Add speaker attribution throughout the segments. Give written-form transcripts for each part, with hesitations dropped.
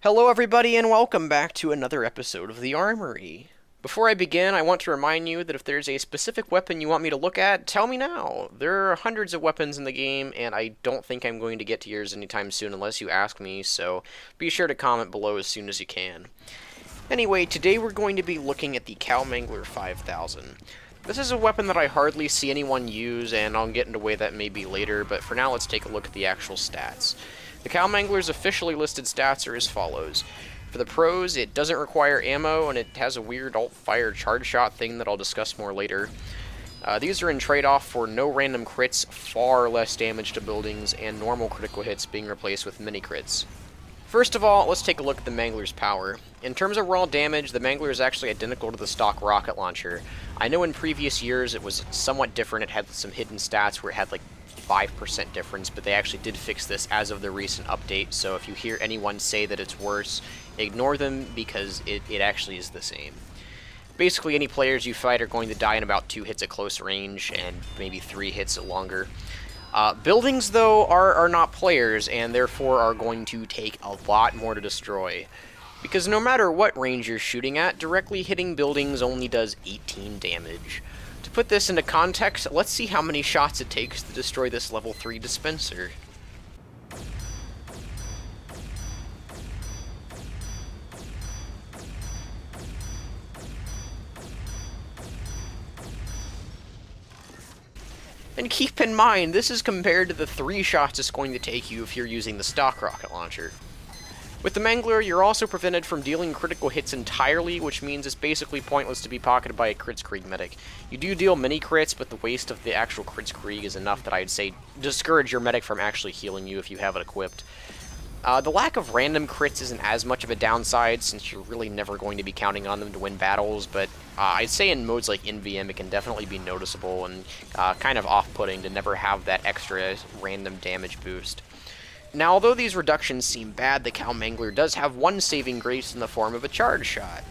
Speaker 1: Hello everybody and welcome back to another episode of the Armory. Before I begin, I want to remind you that if there's a specific weapon you want me to look at, tell me now. There are hundreds of weapons in the game, and I don't think I'm going to get to yours anytime soon unless you ask me, so be sure to comment below as soon as you can. Anyway, today we're going to be looking at the Cow Mangler 5000. This is a weapon that I hardly see anyone use, and I'll get into why that may be later, but for now let's take a look at the actual stats. The Cow Mangler's officially listed stats are as follows. For the pros, it doesn't require ammo, and it has a weird alt-fire charge shot thing that I'll discuss more later. These are in trade-off for no random crits, far less damage to buildings, and normal critical hits being replaced with mini-crits. First of all, let's take a look at the Mangler's power. In terms of raw damage, the Mangler is actually identical to the stock rocket launcher. I know in previous years it was somewhat different, it had some hidden stats where it had like 5% difference, but they actually did fix this as of the recent update, so if you hear anyone say that it's worse, ignore them because it actually is the same. Basically, any players you fight are going to die in about 2 hits at close range, and maybe 3 hits at longer. Buildings, though, are not players, and therefore are going to take a lot more to destroy. Because no matter what range you're shooting at, directly hitting buildings only does 18 damage. To put this into context, let's see how many shots it takes to destroy this level 3 dispenser. And keep in mind, this is compared to the 3 shots it's going to take you if you're using the stock rocket launcher. With the Mangler, you're also prevented from dealing critical hits entirely, which means it's basically pointless to be pocketed by a Kritzkrieg medic. You do deal mini-crits, but the waste of the actual Kritzkrieg is enough that I'd say discourage your medic from actually healing you if you have it equipped. The lack of random crits isn't as much of a downside, since you're really never going to be counting on them to win battles, but I'd say in modes like NVM it can definitely be noticeable and kind of off-putting to never have that extra random damage boost. Now, although these reductions seem bad, the Cow Mangler does have one saving grace in the form of a charge shot.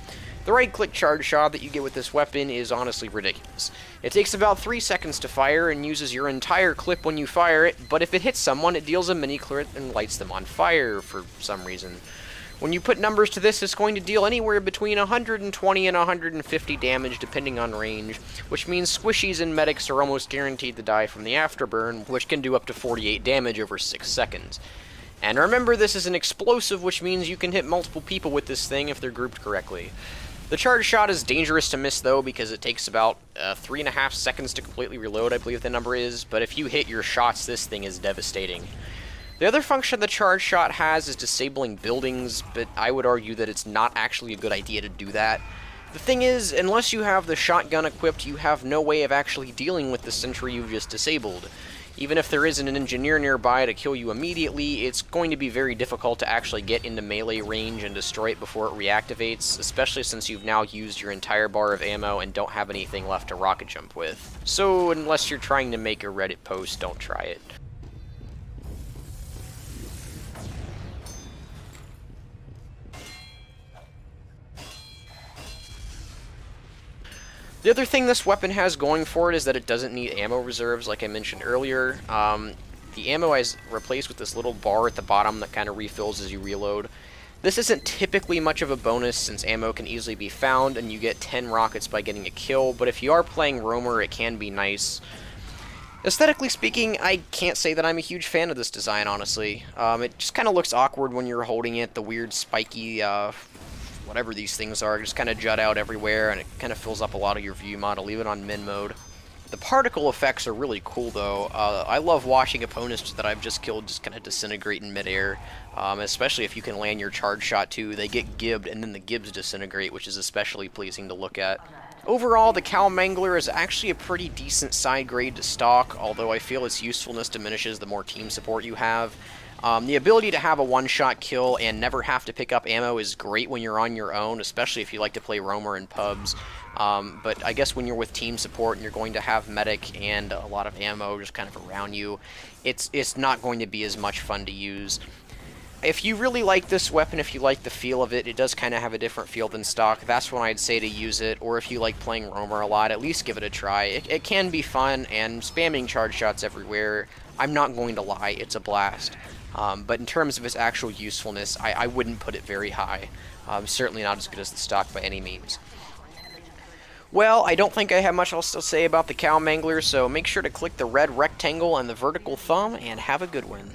Speaker 1: The right-click charge shot that you get with this weapon is honestly ridiculous. It takes about 3 seconds to fire and uses your entire clip when you fire it, but if it hits someone, it deals a mini-crit and lights them on fire for some reason. When you put numbers to this, it's going to deal anywhere between 120 and 150 damage depending on range, which means squishies and medics are almost guaranteed to die from the afterburn, which can do up to 48 damage over 6 seconds. And remember, this is an explosive, which means you can hit multiple people with this thing if they're grouped correctly. The charge shot is dangerous to miss, though, because it takes about 3.5 seconds to completely reload, I believe the number is, but if you hit your shots, this thing is devastating. The other function the charge shot has is disabling buildings, but I would argue that it's not actually a good idea to do that. The thing is, unless you have the shotgun equipped, you have no way of actually dealing with the sentry you've just disabled. Even if there isn't an engineer nearby to kill you immediately, it's going to be very difficult to actually get into melee range and destroy it before it reactivates, especially since you've now used your entire bar of ammo and don't have anything left to rocket jump with. So, unless you're trying to make a Reddit post, don't try it. The other thing this weapon has going for it is that it doesn't need ammo reserves, like I mentioned earlier. The ammo is replaced with this little bar at the bottom that kind of refills as you reload. This isn't typically much of a bonus since ammo can easily be found and you get 10 rockets by getting a kill, but if you are playing Roamer, it can be nice. Aesthetically speaking, I can't say that I'm a huge fan of this design, honestly. It just kind of looks awkward when you're holding it, the weird spiky whatever these things are, just kind of jut out everywhere, and it kind of fills up a lot of your view mod. I'll leave it on min mode. The particle effects are really cool, though. I love watching opponents that I've just killed just kind of disintegrate in midair, especially if you can land your charge shot, too. They get gibbed, and then the gibs disintegrate, which is especially pleasing to look at. Overall, the Cow Mangler is actually a pretty decent side grade to stock, although I feel its usefulness diminishes the more team support you have. The ability to have a one-shot kill and never have to pick up ammo is great when you're on your own, especially if you like to play Roamer in pubs. But I guess when you're with team support and you're going to have medic and a lot of ammo just kind of around you, it's not going to be as much fun to use. If you really like this weapon, if you like the feel of it, it does kind of have a different feel than stock. That's when I'd say to use it, or if you like playing Roamer a lot, at least give it a try. It can be fun, and spamming charge shots everywhere I'm not going to lie, it's a blast. But in terms of its actual usefulness, I wouldn't put it very high. Certainly not as good as the stock by any means. Well, I don't think I have much else to say about the Cow Mangler, so make sure to click the red rectangle and the vertical thumb, and have a good one.